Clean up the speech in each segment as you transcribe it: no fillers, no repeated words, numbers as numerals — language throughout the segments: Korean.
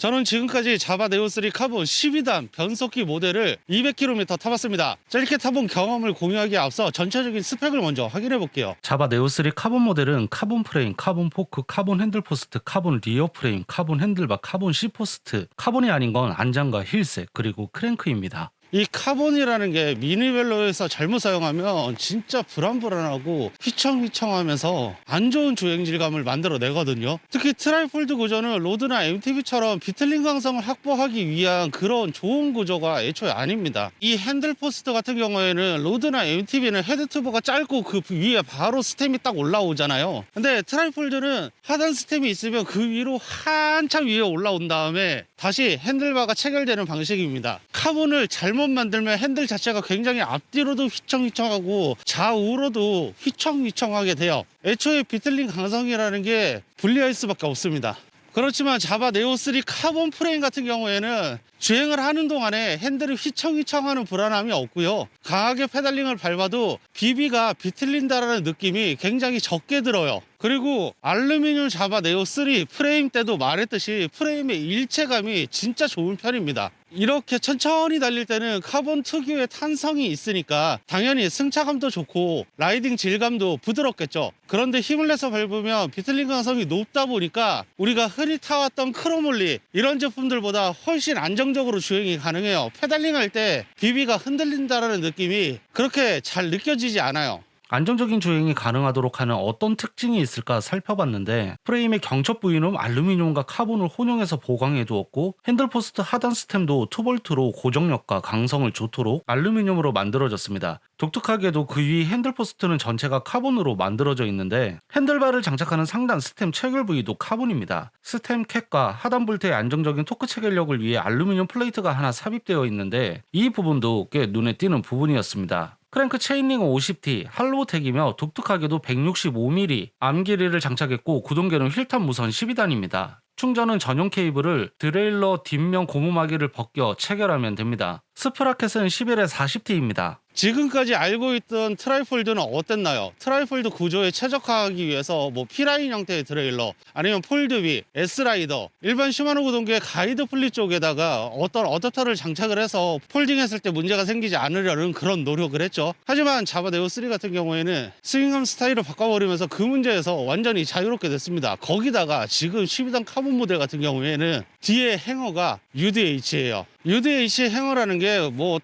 저는 지금까지 자바 네오3 카본 12단 변속기 모델을 200km 타봤습니다. 자, 이렇게 타본 경험을 공유하기에 앞서 전체적인 스펙을 먼저 확인해 볼게요. 자바 네오3 카본 모델은 카본 프레임, 카본 포크, 카본 핸들 포스트, 카본 리어 프레임, 카본 핸들바, 카본 C포스트, 카본이 아닌 건 안장과 힐셋, 그리고 크랭크입니다. 이 카본이라는 게 미니벨로에서 잘못 사용하면 진짜 불안불안하고 휘청휘청하면서 안 좋은 주행 질감을 만들어내거든요. 특히 트라이폴드 구조는 로드나 MTB처럼 비틀링 강성을 확보하기 위한 그런 좋은 구조가 애초에 아닙니다. 이 핸들 포스트 같은 경우에는 로드나 MTB는 헤드 튜브가 짧고 그 위에 바로 스템이 딱 올라오잖아요. 근데 트라이폴드는 하단 스템이 있으면 그 위로 한참 위에 올라온 다음에 다시 핸들바가 체결되는 방식입니다. 카본을 잘못 만들면 핸들 자체가 굉장히 앞뒤로도 휘청휘청하고 좌우로도 휘청휘청하게 돼요. 애초에 비틀링 강성이라는 게 불리할 수밖에 없습니다. 그렇지만 자바 네오3 카본 프레임 같은 경우에는 주행을 하는 동안에 핸들이 휘청휘청하는 불안함이 없고요. 강하게 페달링을 밟아도 비비가 비틀린다라는 느낌이 굉장히 적게 들어요. 그리고 알루미늄 자바 네오3 프레임 때도 말했듯이 프레임의 일체감이 진짜 좋은 편입니다. 이렇게 천천히 달릴 때는 카본 특유의 탄성이 있으니까 당연히 승차감도 좋고 라이딩 질감도 부드럽겠죠. 그런데 힘을 내서 밟으면 비틀링 강성이 높다 보니까 우리가 흔히 타왔던 크로몰리 이런 제품들보다 훨씬 안정적으로 주행이 가능해요. 페달링 할 때 비비가 흔들린다는 느낌이 그렇게 잘 느껴지지 않아요. 안정적인 주행이 가능하도록 하는 어떤 특징이 있을까 살펴봤는데, 프레임의 경첩 부위는 알루미늄과 카본을 혼용해서 보강해 두었고, 핸들포스트 하단 스템도 2볼트로 고정력과 강성을 좋도록 알루미늄으로 만들어졌습니다. 독특하게도 그 위 핸들포스트는 전체가 카본으로 만들어져 있는데, 핸들바를 장착하는 상단 스템 체결 부위도 카본입니다. 스템 캡과 하단 볼트의 안정적인 토크 체결력을 위해 알루미늄 플레이트가 하나 삽입되어 있는데, 이 부분도 꽤 눈에 띄는 부분이었습니다. 크랭크 체인링은 50T, 할로우텍이며 독특하게도 165mm 암 길이를 장착했고, 구동계는 휠탑 무선 12단입니다. 충전은 전용 케이블을 드레일러 뒷면 고무마개를 벗겨 체결하면 됩니다. 스프라켓은 11에 40T입니다. 지금까지 알고 있던 트라이폴드는 어땠나요? 트라이폴드 구조에 최적화하기 위해서 P라인 형태의 트레일러, 아니면 폴드비, S라이더, 일반 시마노 구동계 가이드 플립 쪽에다가 어떤 어댑터를 장착을 해서 폴딩했을 때 문제가 생기지 않으려는 그런 노력을 했죠. 하지만 자바 네오3 같은 경우에는 스윙함 스타일을 바꿔버리면서 그 문제에서 완전히 자유롭게 됐습니다. 거기다가 지금 12단 카본 모델 같은 경우에는 뒤에 행어가 UDH예요. UDH 행어라는 게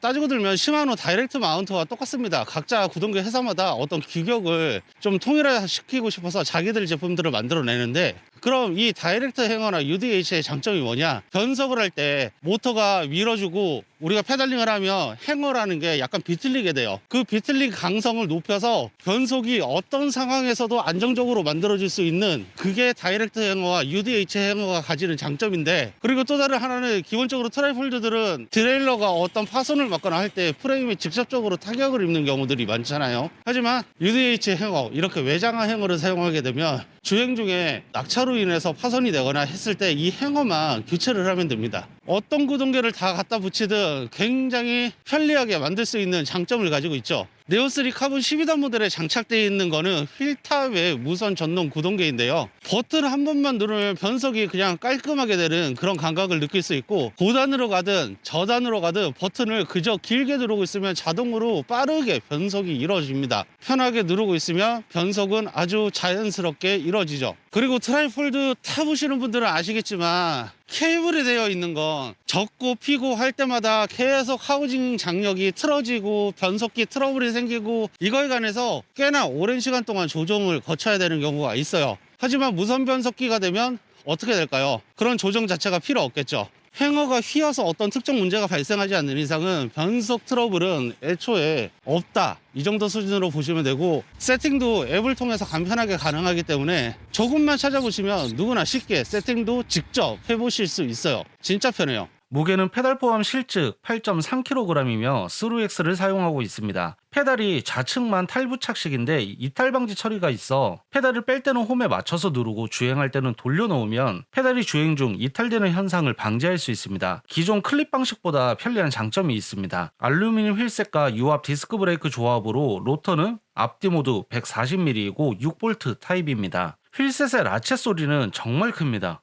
따지고 들면 시마노 다이렉트 마운트와 똑같습니다. 각자 구동계 회사마다 어떤 규격을 좀 통일화시키고 싶어서 자기들 제품들을 만들어내는데, 그럼 이 다이렉트 행어나 UDH의 장점이 뭐냐? 변속을 할 때 모터가 밀어주고 우리가 페달링을 하면 행어라는 게 약간 비틀리게 돼요. 그 비틀링 강성을 높여서 변속이 어떤 상황에서도 안정적으로 만들어질 수 있는, 그게 다이렉트 행어와 UDH 행어가 가지는 장점인데, 그리고 또 다른 하나는 기본적으로 트라이폴드들은 트레일러가 어떤 파손을 맞거나 할 때 프레임에 직접적으로 타격을 입는 경우들이 많잖아요. 하지만 UDH 행어, 이렇게 외장하 행어를 사용하게 되면 주행 중에 낙차로 인해서 파손이 되거나 했을 때 이 행어만 교체를 하면 됩니다. 어떤 구동계를 다 갖다 붙이든 굉장히 편리하게 만들 수 있는 장점을 가지고 있죠. 네오3 카본 12단 모델에 장착되어 있는 거는 휠탑의 무선 전동 구동계인데요. 버튼 한 번만 누르면 변속이 그냥 깔끔하게 되는 그런 감각을 느낄 수 있고, 고단으로 가든 저단으로 가든 버튼을 그저 길게 누르고 있으면 자동으로 빠르게 변속이 이루어집니다. 편하게 누르고 있으면 변속은 아주 자연스럽게 이루어지죠. 그리고 트라이폴드 타보시는 분들은 아시겠지만 케이블이 되어 있는 건 젖고 피고 할 때마다 계속 하우징 장력이 틀어지고 변속기 트러블이 생기고, 이거에 관해서 꽤나 오랜 시간 동안 조정을 거쳐야 되는 경우가 있어요. 하지만 무선 변속기가 되면 어떻게 될까요? 그런 조정 자체가 필요 없겠죠. 행어가 휘어서 어떤 특정 문제가 발생하지 않는 이상은 변속 트러블은 애초에 없다, 이 정도 수준으로 보시면 되고, 세팅도 앱을 통해서 간편하게 가능하기 때문에 조금만 찾아보시면 누구나 쉽게 세팅도 직접 해보실 수 있어요. 진짜 편해요. 무게는 페달 포함 실측 8.3kg이며 스루엑스를 사용하고 있습니다. 페달이 좌측만 탈부착식인데 이탈 방지 처리가 있어 페달을 뺄 때는 홈에 맞춰서 누르고 주행할 때는 돌려놓으면 페달이 주행 중 이탈되는 현상을 방지할 수 있습니다. 기존 클립 방식보다 편리한 장점이 있습니다. 알루미늄 휠셋과 유압 디스크 브레이크 조합으로 로터는 앞뒤 모두 140mm이고 6V 타입입니다. 휠셋의 라쳇 소리는 정말 큽니다.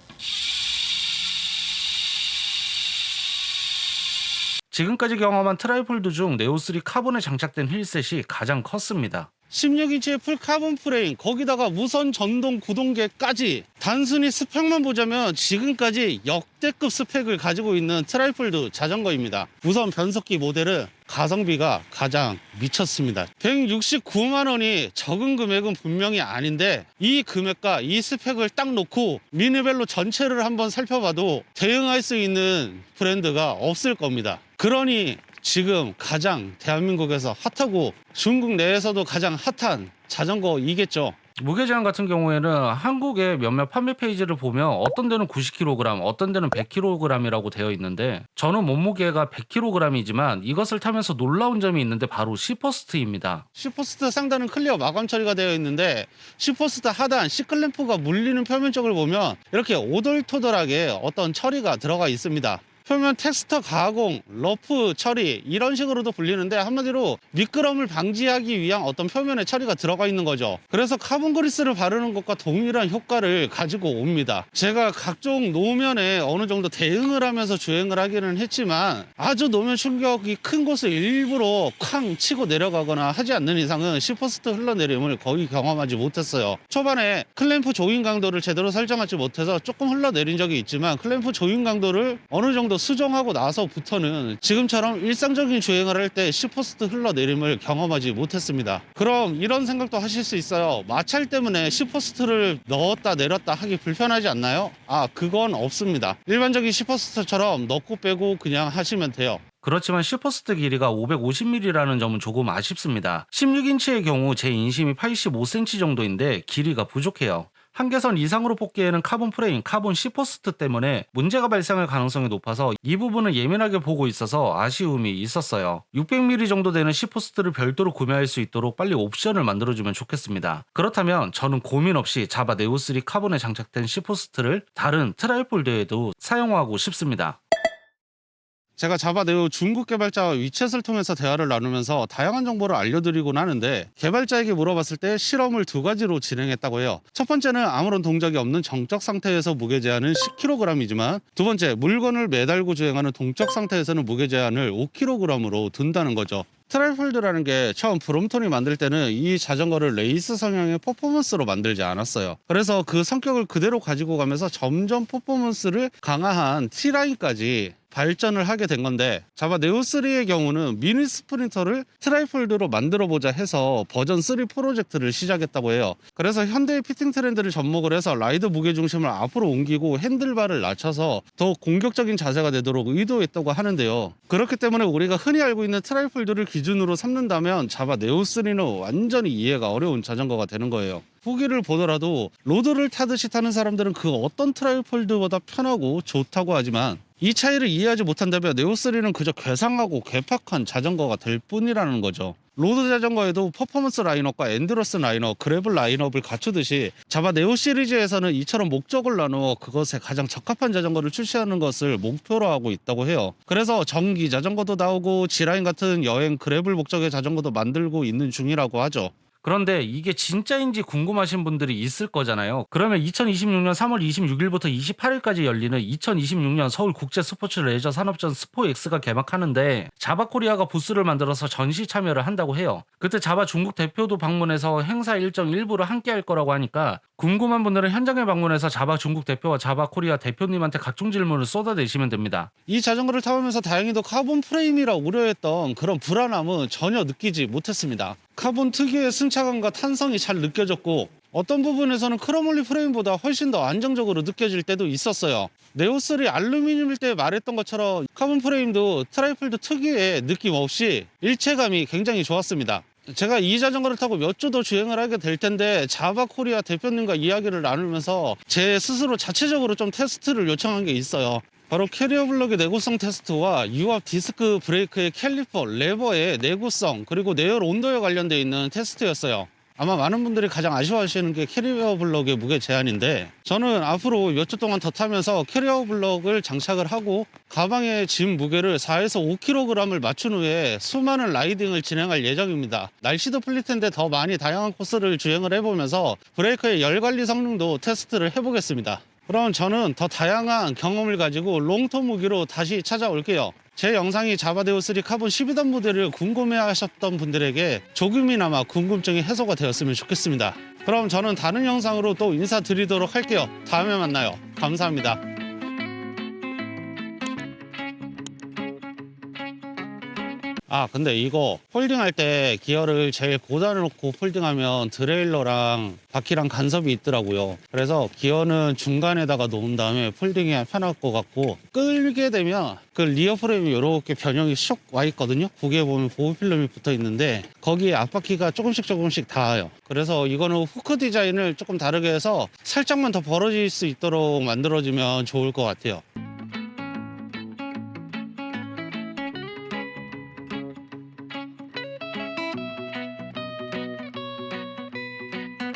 지금까지 경험한 트라이폴드 중 네오3 카본에 장착된 휠셋이 가장 컸습니다. 16인치의 풀 카본 프레임, 거기다가 무선 전동 구동계까지. 단순히 스펙만 보자면 지금까지 역대급 스펙을 가지고 있는 트라이폴드 자전거입니다. 우선 변속기 모델은 가성비가 가장 미쳤습니다. 169만 원이 적은 금액은 분명히 아닌데, 이 금액과 이 스펙을 딱 놓고 미니벨로 전체를 한번 살펴봐도 대응할 수 있는 브랜드가 없을 겁니다. 그러니 지금 가장 대한민국에서 핫하고 중국 내에서도 가장 핫한 자전거이겠죠. 무게 제한 같은 경우에는 한국의 몇몇 판매 페이지를 보면 어떤 데는 90kg, 어떤 데는 100kg이라고 되어 있는데, 저는 몸무게가 100kg이지만 이것을 타면서 놀라운 점이 있는데 바로 C퍼스트입니다. C퍼스트 상단은 클리어 마감 처리가 되어 있는데, C퍼스트 하단 C클램프가 물리는 표면 쪽을 보면 이렇게 오돌토돌하게 어떤 처리가 들어가 있습니다. 표면 텍스처 가공, 러프 처리, 이런 식으로도 불리는데, 한마디로 미끄럼을 방지하기 위한 어떤 표면의 처리가 들어가 있는 거죠. 그래서 카본 그리스를 바르는 것과 동일한 효과를 가지고 옵니다. 제가 각종 노면에 어느 정도 대응을 하면서 주행을 하기는 했지만, 아주 노면 충격이 큰 곳을 일부러 쾅 치고 내려가거나 하지 않는 이상은 C퍼스트 흘러내림을 거의 경험하지 못했어요. 초반에 클램프 조인 강도를 제대로 설정하지 못해서 조금 흘러내린 적이 있지만, 클램프 조인 강도를 어느 정도 수정하고 나서부터는 지금처럼 일상적인 주행을 할 때 C퍼스트 흘러내림을 경험하지 못했습니다. 그럼 이런 생각도 하실 수 있어요. 마찰 때문에 C퍼스트를 넣었다 내렸다 하기 불편하지 않나요? 그건 없습니다. 일반적인 C퍼스트처럼 넣고 빼고 그냥 하시면 돼요. 그렇지만 C퍼스트 길이가 550mm라는 점은 조금 아쉽습니다. 16인치의 경우 제 인심이 85cm 정도인데 길이가 부족해요. 한계선 이상으로 뽑기에는 카본 프레임, 카본 C퍼스트 때문에 문제가 발생할 가능성이 높아서 이 부분을 예민하게 보고 있어서 아쉬움이 있었어요. 600mm 정도 되는 C퍼스트를 별도로 구매할 수 있도록 빨리 옵션을 만들어주면 좋겠습니다. 그렇다면 저는 고민 없이 자바 네오3 카본에 장착된 C퍼스트를 다른 트라이폴드에도 사용하고 싶습니다. 제가 자바 네오 중국 개발자와 위챗을 통해서 대화를 나누면서 다양한 정보를 알려드리곤 하는데, 개발자에게 물어봤을 때 실험을 두 가지로 진행했다고 해요. 첫 번째는 아무런 동작이 없는 정적 상태에서 무게 제한은 10kg이지만, 두 번째 물건을 매달고 주행하는 동적 상태에서는 무게 제한을 5kg으로 둔다는 거죠. 트라이폴드라는 게 처음 브롬톤이 만들 때는 이 자전거를 레이스 성향의 퍼포먼스로 만들지 않았어요. 그래서 그 성격을 그대로 가지고 가면서 점점 퍼포먼스를 강화한 T라인까지 발전을 하게 된 건데, 자바 네오3의 경우는 미니 스프린터를 트라이폴드로 만들어보자 해서 버전 3 프로젝트를 시작했다고 해요. 그래서 현대의 피팅 트렌드를 접목을 해서 라이더 무게중심을 앞으로 옮기고 핸들바를 낮춰서 더 공격적인 자세가 되도록 의도했다고 하는데요. 그렇기 때문에 우리가 흔히 알고 있는 트라이폴드를 기준으로 삼는다면 자바 네오3는 완전히 이해가 어려운 자전거가 되는 거예요. 후기를 보더라도 로드를 타듯이 타는 사람들은 그 어떤 트라이폴드보다 편하고 좋다고 하지만, 이 차이를 이해하지 못한다면 네오3는 그저 괴상하고 괴팍한 자전거가 될 뿐이라는 거죠. 로드 자전거에도 퍼포먼스 라인업과 엔드러스 라인업, 그래블 라인업을 갖추듯이 자바 네오 시리즈에서는 이처럼 목적을 나누어 그것에 가장 적합한 자전거를 출시하는 것을 목표로 하고 있다고 해요. 그래서 전기 자전거도 나오고 G라인 같은 여행 그래블 목적의 자전거도 만들고 있는 중이라고 하죠. 그런데 이게 진짜인지 궁금하신 분들이 있을 거잖아요. 그러면 2026년 3월 26일부터 28일까지 열리는 2026년 서울 국제 스포츠 레저 산업전 스포엑스가 개막하는데, 자바 코리아가 부스를 만들어서 전시 참여를 한다고 해요. 그때 자바 중국 대표도 방문해서 행사 일정 일부를 함께 할 거라고 하니까, 궁금한 분들은 현장에 방문해서 자바 중국 대표와 자바 코리아 대표님한테 각종 질문을 쏟아내시면 됩니다. 이 자전거를 타보면서 다행히도 카본 프레임이라 우려했던 그런 불안함은 전혀 느끼지 못했습니다. 카본 특유의 승차감과 탄성이 잘 느껴졌고, 어떤 부분에서는 크로몰리 프레임보다 훨씬 더 안정적으로 느껴질 때도 있었어요. 네오3 알루미늄일 때 말했던 것처럼 카본 프레임도 트라이폴드 특유의 느낌 없이 일체감이 굉장히 좋았습니다. 제가 이 자전거를 타고 몇 주 더 주행을 하게 될 텐데, 자바 코리아 대표님과 이야기를 나누면서 제 스스로 자체적으로 좀 테스트를 요청한 게 있어요. 바로 캐리어 블럭의 내구성 테스트와 유압 디스크 브레이크의 캘리퍼, 레버의 내구성, 그리고 내열 온도에 관련되어 있는 테스트였어요. 아마 많은 분들이 가장 아쉬워하시는 게 캐리어 블럭의 무게 제한인데, 저는 앞으로 몇 주 동안 더 타면서 캐리어 블럭을 장착을 하고 가방에 짐 무게를 4에서 5kg을 맞춘 후에 수많은 라이딩을 진행할 예정입니다. 날씨도 풀릴 텐데 더 많이 다양한 코스를 주행을 해보면서 브레이크의 열 관리 성능도 테스트를 해보겠습니다. 그럼 저는 더 다양한 경험을 가지고 롱텀 무기로 다시 찾아올게요. 제 영상이 자바데오 3 카본 12단 모델을 궁금해하셨던 분들에게 조금이나마 궁금증이 해소가 되었으면 좋겠습니다. 그럼 저는 다른 영상으로 또 인사드리도록 할게요. 다음에 만나요. 감사합니다. 근데 이거 폴딩할 때 기어를 제일 고단을 놓고 폴딩하면 드레일러랑 바퀴랑 간섭이 있더라고요. 그래서 기어는 중간에다가 놓은 다음에 폴딩이 편할 것 같고, 끌게 되면 그 리어 프레임이 이렇게 변형이 슉 와 있거든요. 거기에 보면 보호 필름이 붙어 있는데 거기에 앞바퀴가 조금씩 닿아요. 그래서 이거는 후크 디자인을 조금 다르게 해서 살짝만 더 벌어질 수 있도록 만들어주면 좋을 것 같아요.